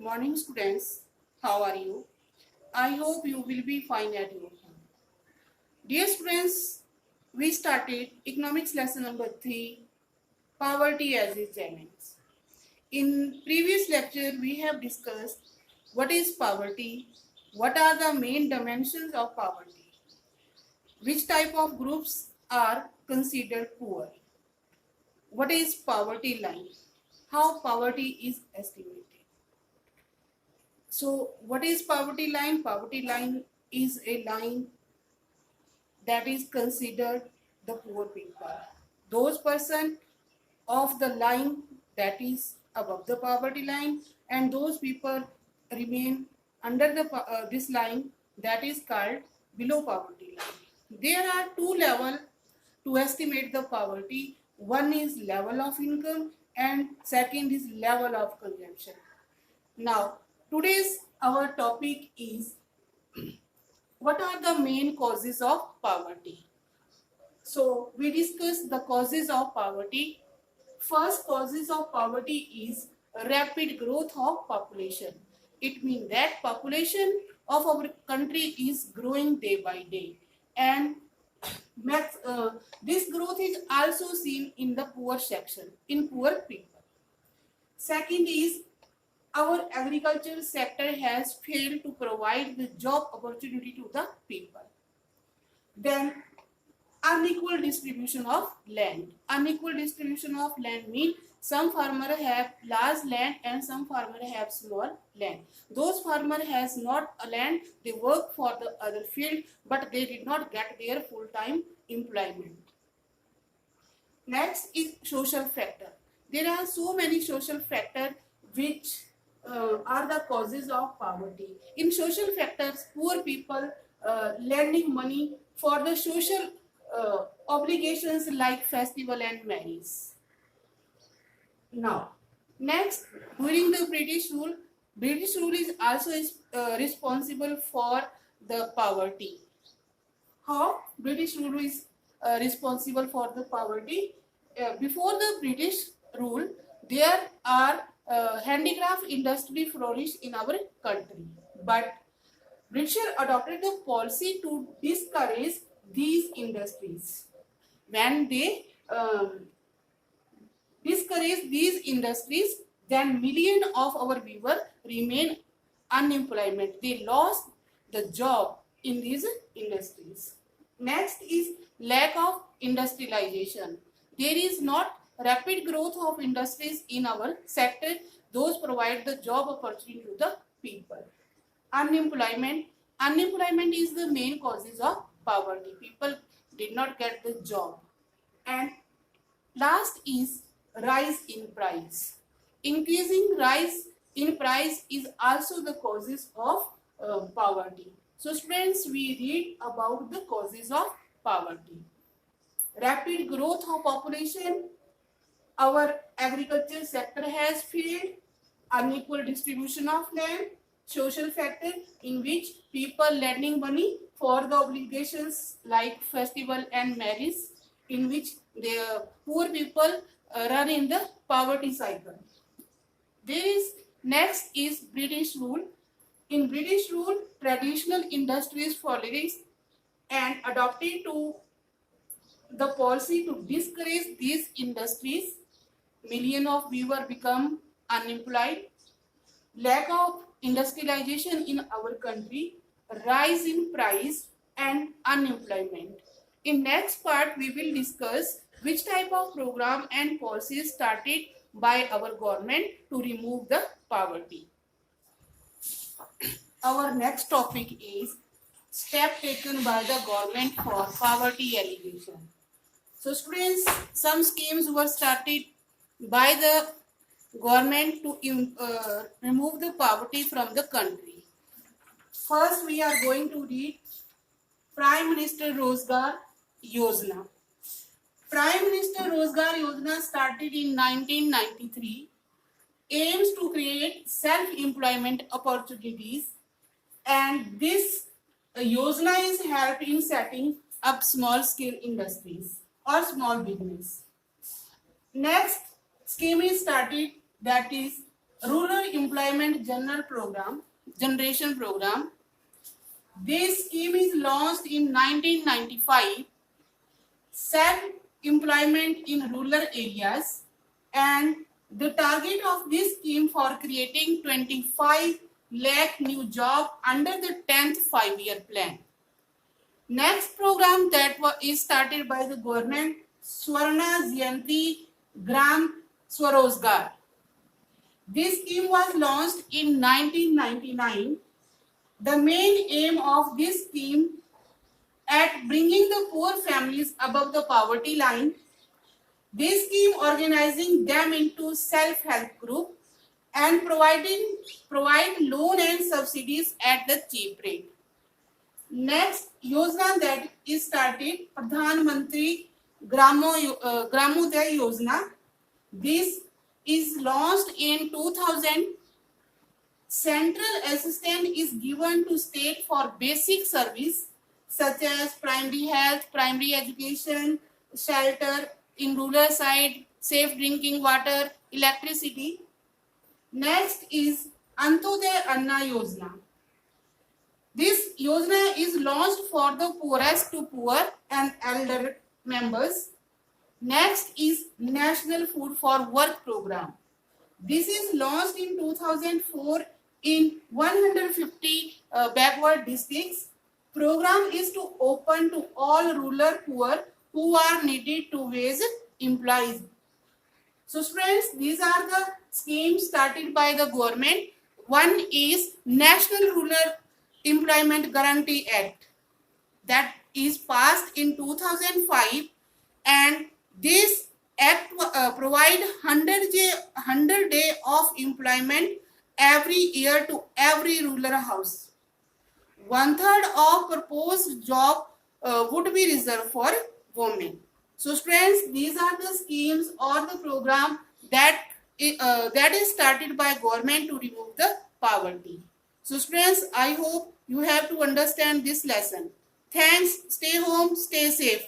Morning students, how are you? I hope you will be fine at your home. Dear students, we started economics lesson number 3, poverty as a challenge. In previous lecture, we have discussed what is poverty, what are the main dimensions of poverty, which type of groups are considered poor, what is poverty line, how poverty is estimated. So, what is poverty line? Poverty line is a line that is considered the poor people. Those person of the line that is above the poverty line, and those people remain under this line that is called below poverty line. There are two levels to estimate the poverty. One is level of income and second is level of consumption. Now, today's our topic is what are the main causes of poverty. So, we discussed the causes of poverty. First causes of poverty is rapid growth of population. It means that population of our country is growing day by day, and this growth is also seen in the poor section, in poor people. Second is our agriculture sector has failed to provide the job opportunity to the people. Then unequal distribution of land. Unequal distribution of land means some farmer have large land and some farmer have small land. Those farmer has not a land, they work for the other field, but they did not get their full-time employment. Next is social factor. There are so many social factors which are the causes of poverty. In social factors, poor people lending money for the social obligations like festival and marriage. Now, next, during the British rule is also responsible for the poverty. How British rule is responsible for the poverty? Before the British rule, there are handicraft industry flourished in our country, but British adopted the policy to discourage these industries. When they discourage these industries, then millions of our viewers remain unemployment. They lost the job in these industries. Next is lack of industrialization. There is not rapid growth of industries in our sector. Those provide the job opportunity to the people. Unemployment. Unemployment is the main causes of poverty. People did not get the job. And last is rise in price. Increasing rise in price is also the causes of poverty. So students, we read about the causes of poverty. Rapid growth of population, our agriculture sector has failed, unequal distribution of land, social factor in which people lending money for the obligations like festival and marriage, in which the poor people run in the poverty cycle. There is next is British rule. In British rule, traditional industries flourished and adopted to the policy to discourage these industries. Millions of viewers become unemployed. Lack of industrialization in our country, rise in price and unemployment. In next part, we will discuss which type of program and policies started by our government to remove the poverty. Our next topic is step taken by the government for poverty alleviation. So students, some schemes were started by the government to remove the poverty from the country. First, we are going to read Prime Minister Rozgar Yojana. Prime Minister Rozgar Yojana started in 1993, aims to create self-employment opportunities, and this Yojana is help in setting up small-scale industries or small business. Next scheme is started, that is Rural Employment Generation Program. This scheme is launched in 1995, self-employment in rural areas, and the target of this scheme for creating 25 lakh new jobs under the 10th five-year plan. Next program that is started by the government, Swarna Jayanti Gram Swarozgar. This scheme was launched in 1999. The main aim of this scheme at bringing the poor families above the poverty line. This scheme organizing them into self-help group and provide loan and subsidies at the cheap rate. Next Yojana that is started, Pradhan Mantri Gramodaya Yojana. This is launched in 2000. Central assistance is given to state for basic service such as primary health, primary education, shelter in rural side, safe drinking water, electricity. Next is Antoday Anna Yojana. This Yojana is launched for the poorest to poor and elder members. Next is National Food for Work Program. This is launched in 2004 in 150 backward districts. Program is to open to all rural poor who are needed to wage employees. So friends, these are the schemes started by the government. One is National Rural Employment Guarantee Act that is passed in 2005, and this act provide 100 day of employment every year to every rural house. 1/3 of proposed job would be reserved for women. So friends, these are the schemes or the program that is started by government to remove the poverty. So friends, I hope you have to understand this lesson. Thanks. Stay home, stay safe.